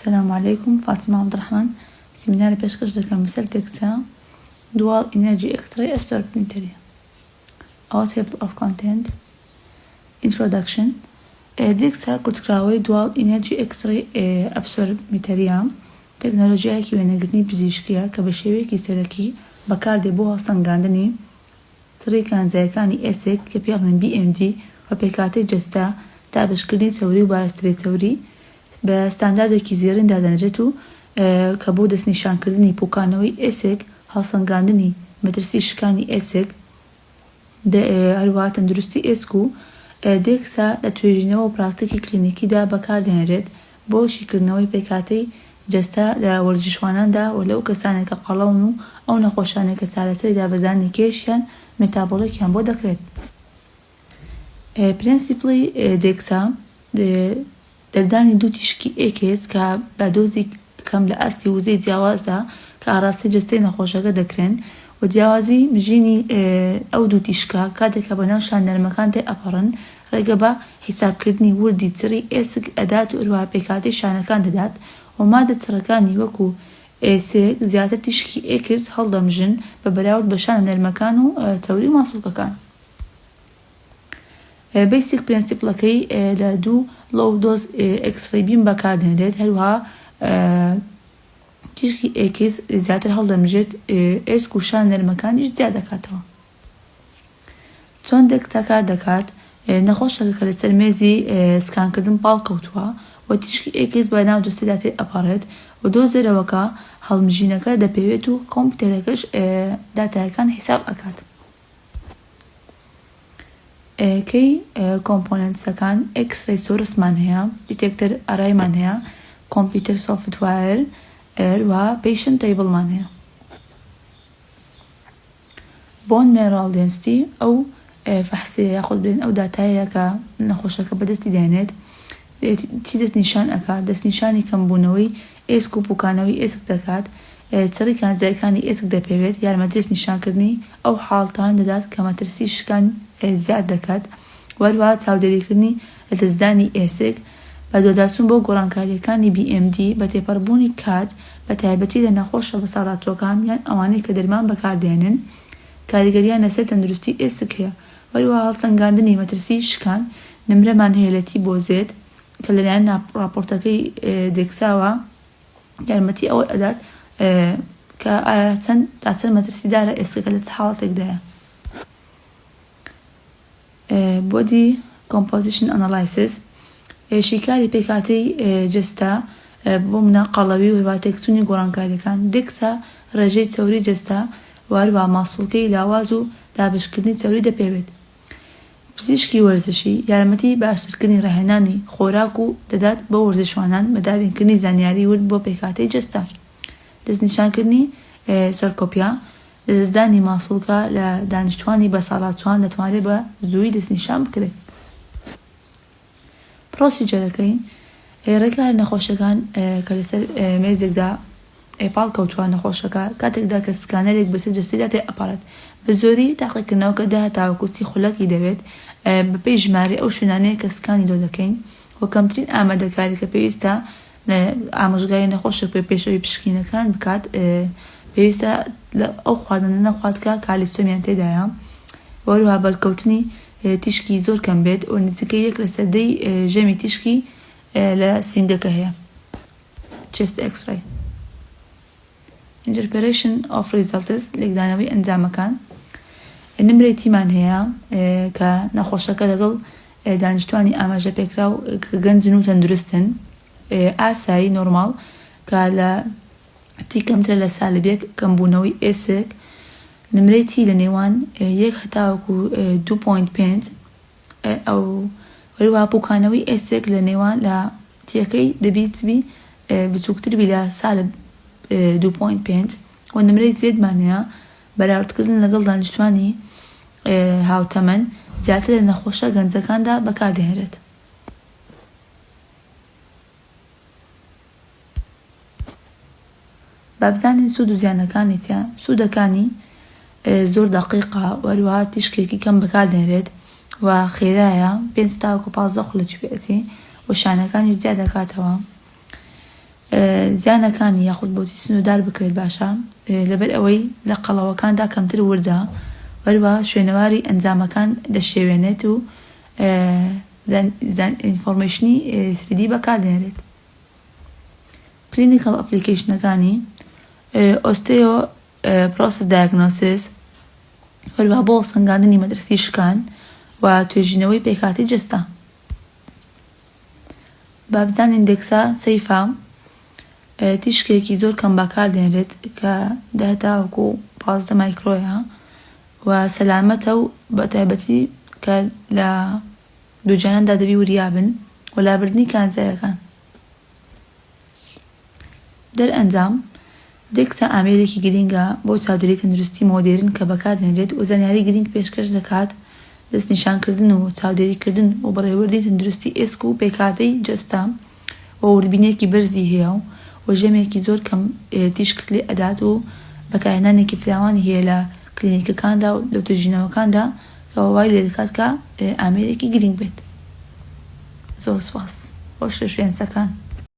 السلام عليكم، فاطمة عبد الرحمن. سيمينار بيشكش دەکەم لەسەر تێکچە Dual Energy X-ray Absorptiometry. Our table of content. Introduction. تێکچە کورتکراوەی Dual Energy X-ray Absorptiometryە تەکنۆلۆژیایەکی وێنەگرتنی پزیشکیە کە بە شێوەیەکی سەرەکی بەکاردێت بۆ هەڵسەنگاندنی چڕی کانزایەکانی ئێسێک کە پێڵێن BMD و پێکهاتەی جەستە دابشکردنی چەوری و بارەستبێت چەوری بە ستانداردێکی زێڕین دادەنرێت و کە بۆ دەستنیشانکردنی پوکانەوەی ئێسێک هەڵسەنگاندنی مەترسی شکانی ئێسێک هەروەها تەندروستی ئێسک و دێکسا لە توێژینەوە و پراکتیکی کلینیکیدا بەکاردێنرێت بۆ شیکردنەوەی پێکهاتەی جەستە لە وەرزشواناندا و لەو کەسانێک کە قەڵەون و ئەو نەخۆشانێک کە چارەسەری دابەزانی کێشیان مێتابۆڵیکیان بۆ دەکرێت. پرینسیپڵی دێکسا دەردانی دوو تیشکی ئێکێس کە بە دۆزی کەم لە ئاستی وزەی جیاوازدا کە ئاراستی جەستەی نەخۆشەکە دەکرێن و جیاوازی مژینی ئەو دوو تیشکە کاتێکە بەناو شاندەرمەکان تێ ئەپەڕن ڕێگە بە حیسابکردنی وردی چڕی ئێسک ئەدات و هەروەها پێکهاتەی شانەکان دەدات و مادە چڕەکانی وەکو ئێسێک زیاتر تیشکی ئێکس هەڵدەمژن بە بەراورد بە شانەرمەکان و چەوری و ماسوولکەکان. بیسیک پرینسیپڵەکەی لە دوو لۆ دۆز ئەکسڕەی بیم بەکاردێنرێت هەروەها تیشکی ئێکس زیاتر هەڵدەمژێت ئێسک و شانەرمەکانیش زیاد دەکاتەوە. چۆن دێکسا کار دەکات؟ نەخۆشەکە کە لەسەر مێزی سکانکردن پاڵکەوتووە و تیشکی ئێکس بە ناو جەستەدا تێ ئەپەڕێت و دۆزەرەوەکە هەڵمژینەکە دەپێوێت و کۆمپیوتەرەکەش داتایەکان حیساب ئەکات. کەی کۆمپۆنەنتسەکان ئێکسڕەی سۆرسمان هەیە، دیتێکتەر ئارایمان هەیە، کۆمپیوتەر سۆفتوایەر و پیشنت تەیبڵمان هەیە. بۆن مێرال دێنستی ئەو فەحسەیە یاخود بڵێن ئەو داتایە کە نەخۆشەکە بەدەستی دێنێت چی دەستنیشان ئەکات؟ دەستنیشانی کەمبوونەوەی ئێسک و پوکانەوەی ئێسک دەکات، چڕی کانزایەکانی ئێسک دەپێوێت، یارمەتی دەستنیشانکردنی ئەو حاڵتان دەدات کە مەترسی شکان زیاد دەکات، وەروەها چاودێریکردنی لە دەستدانی ئێسک بە دۆداچوون بۆ گۆڕانکاریەکانی BMD بە تێپەڕبوونی کات بە تایبەتی لە نەخۆشە بەسەڵاتوەکان یان ئەوانەی کە دەرمان بەکاردێنن کاریگەریان لەسەر تەندروستی ئێسک هەیە، وەروەها هەڵسەنگاندنی مەترسی شکان نمرەمان هەیە لە تیبۆزێت کە لەلایەن راپۆرتەکەی دێکساوە یارمەتی ئەوە ئەدات کە چەند مەترسیدارە ئێسکەکە لە چ حاڵەتێکدایە. بۆدی کۆمپۆزیشن ئەناڵایسیس شیکاری پێکهاتەی جەستە بۆ منە قەڵەوی و هێواتێکچوونی گۆڕانکاریەکان دێکسا ڕێژەی چەوری جەستە وەروەها ماسوولکەی لاواز و دابشکردنی چەوری دەپێوێت. پزیشکی وەرزشی یارمەتی بە ئاشتکردنی ڕاهێنانی خۆراک و دەدات بە وەرزشوانان بە دابینکردنی زانیاری ورد بۆ پێکهاتەی جەستە. دەستنیشانکردنی سەرکۆپیا دەستدانی ماسوولکە لە دانیشتوانی بەساڵاتوان دەتوانێت بە زووی دەستنیشان بکرێت. پرۆسیجەرەکەی ڕێکاری نەخۆشەکان کە لەسەر مێزێکدا پاڵ کەوتووە نەخۆشەکە کاتێکدا کە سکانەرێک بەسەر جەستەدا تێ ئەپەڕێت بە زۆری تاقیکردنەوە کە داهاتاوەکو سی خولەکی دەوێت بەپێی ژمارە ئەو شوێنانەیە کە سکانی لۆ دەکەین و کەمترین ئامادەکاری کە پێویستە ئامۆژگاری نەخۆشە پێشەوەی پشکینەکان بکات پێویستە لە ئەو خواردنە نەخواتکە کالیستۆمیان تێدایە، وەروەها بەرکەوتنی تیشکی زۆر کەم بێت و نزیکەی 1/10 ژەمی تیشکی لە سینگەکە هەیە. chest x-ray. Interpretation of results لێکدانەوەی ئەنجامەکان نمرەی تیمان هەیە کە نەخۆشەکە لەگەڵ دانیشتوانی ئاماژە پێکراو کە گەنجن و تەندروستن ئاسایی نۆرماڵ کە لە تی کەمترە لە سالبێک کەمبوونەوەی ئێسک نمرەی تی لە نێوان 1 هەتاوەکو 2.5 ئەو وەروەها پوکانەوەی ئێسک لە نێوان لە تیەکەی دەبیتبی بچووکتربی لە سالب 2.5 و نمرەی زێدمان هەیە بەراوردکردن لەگەڵ دانیشتوانی هاوتەمەن زیاتر لە نەخۆشە گەنجەکاندا بەکاردێنرێت. بابزانین سوود و زیانەکانی تیا سوودەکانی زۆر دقیقە وەروەها تیشکێکی کەم بەکاردێنرێت و خێرایە 5 تا 15 خولەکی پێێتی و شانەکانی زیاد دەکاتەوە. زیانەکانی یاخود بۆچی سنوودار بکرێت باشە لەبەر ئەوەی لە قەڵەوەکاندا کەمتر وردە وەروە شوێنەواری ئەنجامەکان دەشێوێنێت و ئینفۆرمێشنی 3D بەکاردێنرێت. کلینیکەڵ ئەپلیکیشنەکانی ئۆستێۆ پرۆسس دایگنۆسیس وەروە بۆ سەنگاندنی مەترسی شکان و توێژینەوەی پێکهاتی جستە. بابزان ئیندێکسە سەیفە تیشکێکی زۆر کەم بەکاردێنرێت کە 10 تا وەکو 15 مایکرۆیە و سەلامەتە و بەتایبەتی کە لە دووجاناندا دەبی وریابن و لابردنی کانزایەکان. دەرئەنجام دێکسە ئامێرێکی گرینگە بۆ چاودێری تەندروستی مۆدێرن کە بەکاردێنرێت و زانیاری گرینگ پێشکەش دەکات دەستنیشانکردن و چاودێریکردن و بەڕێوەردی تەندروستی ئێسک و پێکهاتەی جەستە و وردبینێکی بەرزی هەیە و ژەمێکی زۆر کەم تیشکت لێ ئەدات و بەکارهێنانێکی فراوانی هەیە لە کلینیکەکاندا و لە توێژینەوەکاندا کە وای لێ دەکات کە ئامێرێکی گرینگ بێت. زۆر سوپاس. خۆش لە شوێنسەکان.